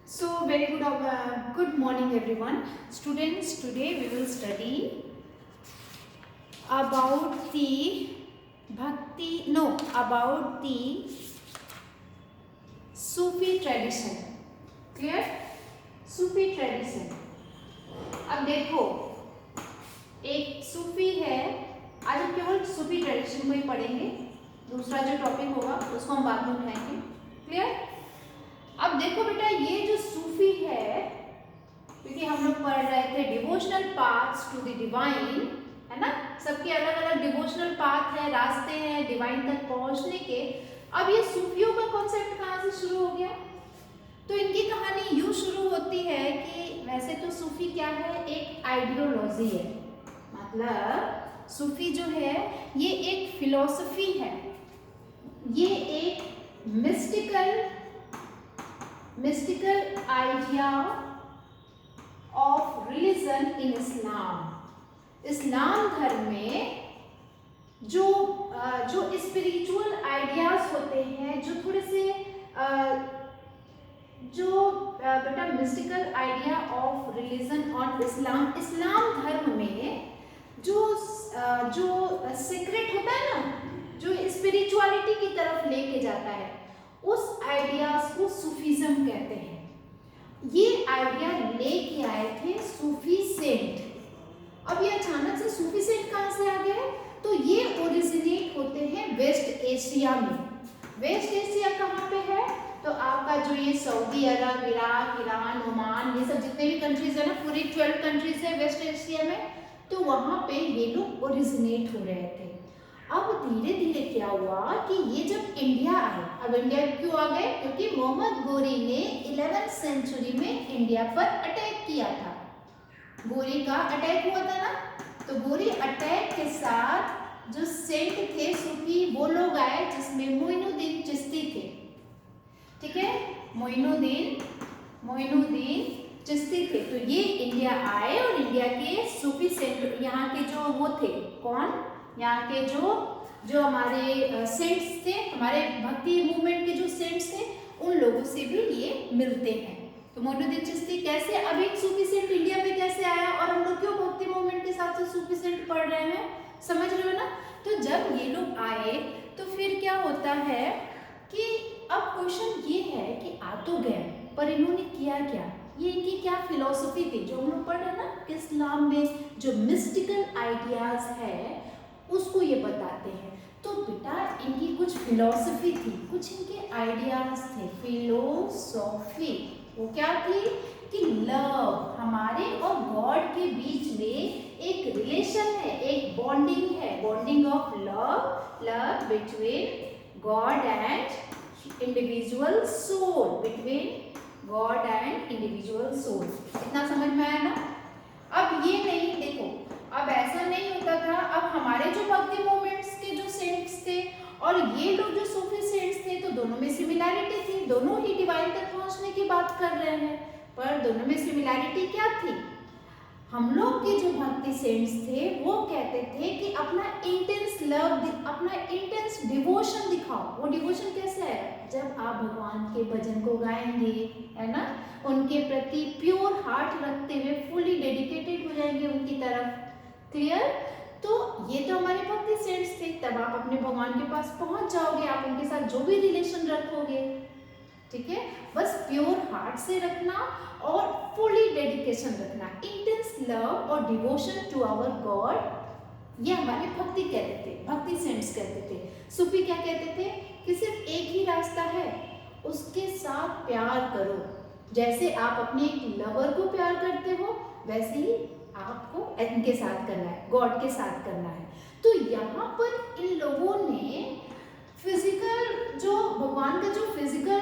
So very good morning everyone. Students, today we will study about the about the Sufi tradition. Clear? Sufi tradition. अब देखो, एक सूफी है, आज हम केवल सूफी ट्रेडिशन को ही पढ़ेंगे, दूसरा जो टॉपिक होगा उसको हम बाद में उठाएंगे. क्लियर? अब देखो बेटा, ये जो सूफी है, क्योंकि हम लोग पढ़ रहे थे devotional paths to the divine, है ना, सबके अलग अलग डिवोशनल पाथ है, रास्ते हैं डिवाइन तक पहुंचने के. अब ये सूफियों का कॉन्सेप्ट कहाँ से शुरू हो गया? तो इनकी कहानी यूँ शुरू होती है कि वैसे तो सूफी क्या है, एक आइडियोलॉजी है, मतलब सूफी जो है ये एक फिलॉसफी है, ये एक mystical idea of religion in Islam. Islam धर्म में जो स्पिरिचुअल आइडियाज होते हैं, जो थोड़े से बेटा mystical idea of religion on Islam धर्म में जो सीक्रेट होता है ना, जो स्पिरिचुअलिटी की तरफ लेके जाता है, उस आइडियाज को सूफीज्म कहते हैं. ये आइडिया लेके आए थे सूफी सेंट. अब ये अचानक से सूफी सेंट कहाँ से आ गए? तो ये ओरिजिनेट होते हैं वेस्ट एशिया में. वेस्ट एशिया कहाँ पे है? तो आपका जो ये सऊदी अरब, इराक, ईरान, ओमान, ये सब जितने भी कंट्रीज है ना, पूरी 12 कंट्रीज है वेस्ट एशिया में, तो वहाँ पे ये लोग ओरिजिनेट हो रहे थे. अब धीरे धीरे क्या हुआ कि ये जब इंडिया आए, अब इंडिया क्यों आ गए? क्योंकि मोहम्मद गोरी ने 11th सेंचुरी में इंडिया पर अटैक किया था. गोरी का अटैक हुआ था ना, तो गोरी अटैक के साथ जो सेंट थे सूफी, वो लोग आए, जिसमें मोइनुद्दीन चिश्ती थे. ठीक है, मोइनुद्दीन चिश्ती थे. तो ये इंडिया आए और इंडिया के सूफी सेंट, यहाँ के जो वो थे, कौन, यहाँ के जो हमारे सेंट्स थे, हमारे भक्ति मूवमेंट के जो सेंट्स थे, उन लोगों से भी ये मिलते हैं. तो मोइनुद्दीन चिश्ती कैसे, अब एक सूफी सेंट इंडिया में कैसे आया, और हम लोग क्यों भक्ति मूवमेंट के साथ सूफी सेंट पढ़ रहे हैं, समझ रहे हो ना? तो जब ये लोग आए तो फिर क्या होता है कि अब क्वेश्चन ये है कि आ तो गए, पर इन्होंने किया क्या, ये इनकी क्या फिलॉसफी थी, जो हम लोग पढ़ रहे हैं ना, इस्लाम में जो मिस्टिकल आइडियाज है उसको ये बताते हैं. तो बेटा इनकी कुछ फिलॉसफी थी, कुछ इनके आइडियाज थे, फिलोसॉफी. वो क्या थी कि लव, हमारे और गॉड के बीच में एक रिलेशन है, एक बॉन्डिंग है, bonding of love between God and individual soul, between God and individual soul. इतना समझ में आया ना? अब ये नहीं, देखो अब ऐसा नहीं होता था. अब हमारे जो भक्ति मूवमेंट्स के जो सेंट्स थे और ये लोग जो सूफी सेंट्स थे, तो दोनों में सिमिलैरिटी थी, दोनों ही डिवाइन तक पहुंचने की बात कर रहे हैं. पर दोनों में सिमिलैरिटी क्या थी? हम लोग के जो भक्ति सेंट्स थे वो कहते थे कि अपना इंटेंस लव, अपना इंटेंस डिवोशन दिखाओ. वो डिवोशन कैसे है? जब आप भगवान के भजन को गाएंगे, है ना, उनके प्रति प्योर हार्ट रखते हुए फुली डेडिकेटेड हो जाएंगे उनकी तरफ. क्लियर? तो ये तो हमारे भक्ति सेंट्स थे. तब आप अपने भगवान के पास पहुंच जाओगे, आप उनके साथ जो भी रिलेशन रखोगे, ठीक है, बस प्योर हार्ट से रखना और फुली डेडिकेशन रखना, इंटेंस लव और डिवोशन टू आवर गॉड. ये हमारे भक्ति कहते थे, भक्ति सेंट्स कहते थे. सूफी क्या कहते थे कि सिर्फ एक ही रास्ता है, उसके साथ प्यार करो. जैसे आप अपने एक लवर को प्यार करते हो, वैसे ही आपको इनके साथ करना है, गॉड के साथ करना है. तो यहाँ पर इन लोगों ने फिजिकल, जो भगवान का जो फिजिकल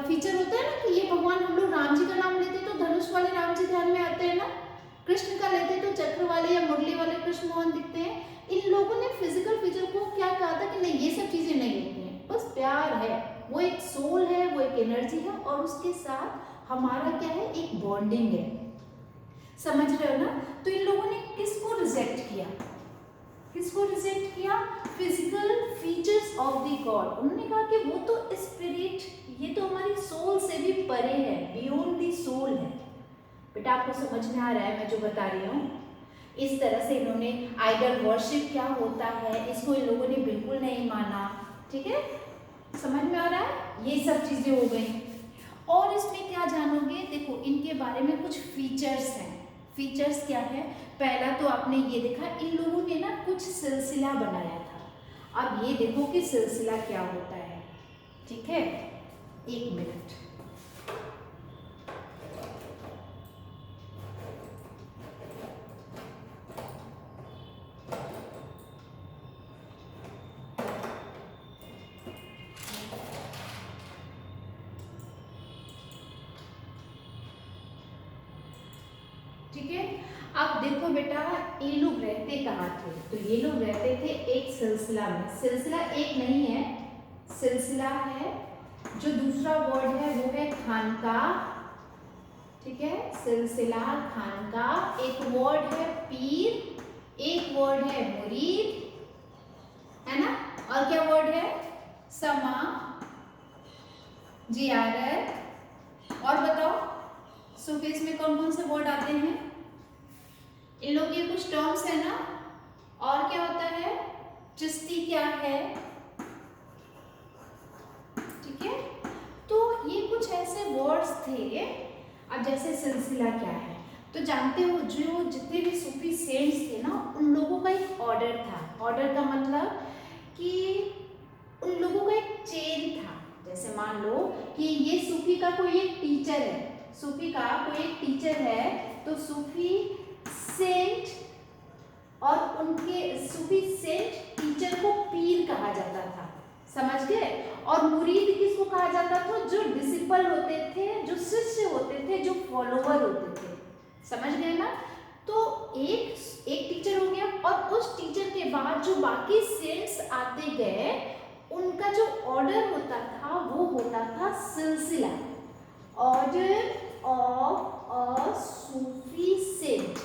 फीचर होता है ना, कि ये भगवान, हम लोग राम जी का नाम लेते तो धनुष वाले राम जी ध्यान में आते हैं ना, कृष्ण का लेते तो चक्र वाले या मुरली वाले कृष्ण मोहन दिखते हैं. इन लोगों ने फिजिकल फीचर को क्या कहा था कि नहीं, ये सब चीजें नहीं होती हैं, बस प्यार है, वो एक सोल है, वो एक एनर्जी है, और उसके साथ हमारा क्या है, एक बॉन्डिंग है. समझ रहे हो ना? तो इन लोगों ने किसको रिजेक्ट किया? Physical features of the God. उन्होंने कहा कि वो तो स्पिरिट, ये तो हमारी सोल से भी परे है, बियॉन्ड द बेटा आपको समझ में आ रहा है मैं जो बता रही हूँ? इस तरह से इन्होंने आइडल वर्शिप क्या होता है इसको इन लोगों ने बिल्कुल नहीं माना। ठीक है, समझ में आ रहा है? ये सब चीजें हो गई। और इसमें क्या जानोगे, देखो इनके बारे में कुछ फीचर्स हैं। फीचर्स क्या है? पहला तो आपने ये देखा, इन लोगों ने ना कुछ सिलसिला बनाया था। अब ये देखो कि सिलसिला क्या होता है। ठीक है, एक मिनट। ठीक है, अब देखो बेटा ये लोग रहते कहाँ थे? तो ये लोग रहते थे एक सिलसिला में। सिलसिला एक नहीं है, सिलसिला है। जो दूसरा वर्ड है वो है खानकाह। ठीक है, सिलसिला, खानकाह। एक वर्ड है पीर, एक वर्ड है मुरीद, है ना? और क्या वर्ड है? समा, जियारत। और बताओ सूफीज में कौन कौन से वर्ड आते हैं? इन लोग के कुछ टर्म्स है ना। और क्या होता है? चिश्ती क्या है? ठीक है, तो ये कुछ ऐसे वर्ड्स थे। अब जैसे सिलसिला क्या है तो जानते हो, जो जितने भी सूफी सेंट्स थे ना उन लोगों का एक ऑर्डर था। ऑर्डर का मतलब कि उन लोगों का एक चेन था। जैसे मान लो कि ये सूफी का कोई एक टीचर है, सूफी का कोई एक टीचर है, तो सूफी सेंट और उनके सूफी सेंट टीचर को पीर कहा जाता था। समझ गए? और मुरीद किसको कहा जाता था? जो डिसिपल होते थे, जो शिष्य होते थे, जो फॉलोवर होते थे। समझ गए ना? तो एक टीचर हो गया, और उस टीचर के बाद जो बाकी सेंट्स आते गए उनका जो ऑर्डर होता था वो होता था सिलसिला। Order of a Sufi saint.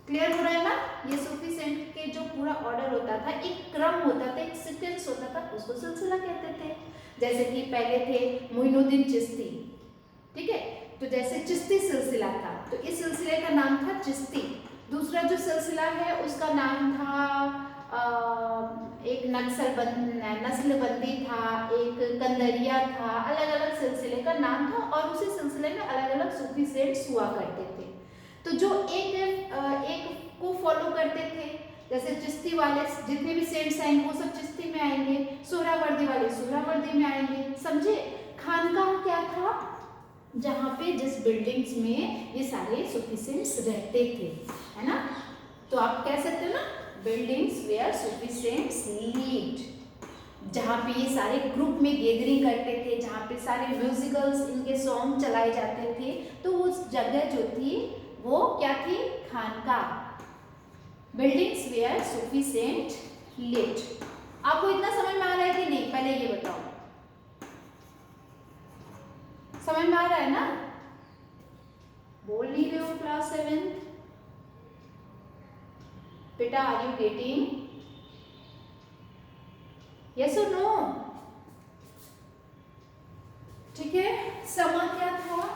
Clear हो रहा है ना? ये सूफी सेंट के जो पूरा ऑर्डर होता था, एक क्रम होता था, एक सीक्वेंस होता था, उसको सिलसिला कहते थे। जैसे कि पहले थे मोइनुद्दीन चिश्ती। ठीक है, तो जैसे चिश्ती सिलसिला था तो इस सिलसिले का नाम था चिश्ती। दूसरा जो सिलसिला है उसका नाम था एक नस्लबंदी था, एक कंदरिया था, अलग अलग सिलसिले का नाम था। और उसी सिलसिले में अलग अलग सूफी सेंट्स हुआ करते थे। तो जो एक को फॉलो करते थे, जैसे चिश्ती वाले जितने भी सेंट्स आएंगे वो सब चिश्ती में आएंगे, सोहरावर्दी वाले सोहरावर्दी में आएंगे। समझे? खानकाह क्या था? जहाँ पे जिस बिल्डिंग्स में ये सारे सूफी सेंट्स रहते थे, है ना? तो आप कह सकते हो ना, buildings where Sufi saints lived. जहाँ पे ये सारे ग्रुप में गैदरिंग करते थे, जहाँ पे सारे म्यूजिकल्स इनके सॉन्ग चलाए जाते थे, तो उस जगह जो थी वो क्या थी? खानकाह। Buildings where Sufi saint lived. आपको इतना समझ में आ रहा है कि नहीं? पहले ये बताओ, समझ में आ रहा है ना? बोल नहीं रहे हो क्लास 7? बेटा आर यू गेटिंग? यस और नो? ठीक है, समा क्या था?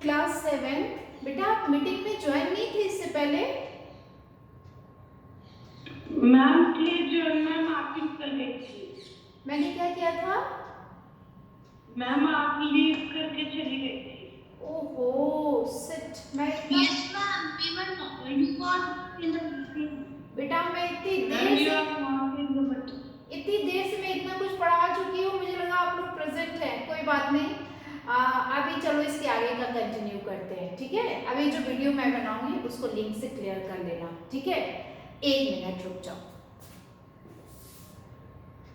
क्लास 7 बेटा आप मीटिंग में ज्वाइन नहीं थे इससे पहले? मैम मैम आपकी कल गई थी। मैंने क्या किया था? मैम आप लीव करके चली गई थी। ओहो शिट, मैं yes ma'am, we were you were in the meeting. बेटा मैं इतनी देर से मैं इतना कुछ पढ़ा चुकी हूँ, मुझे लगा आप लोग प्रेजेंट हैं। कोई बात नहीं, अभी चलो इसके आगे का कंटिन्यू करते हैं। ठीक है, अभी जो वीडियो मैं बनाऊंगी उसको लिंक से क्लियर कर लेना। ठीक है, 1 मिनट रुक जाओ।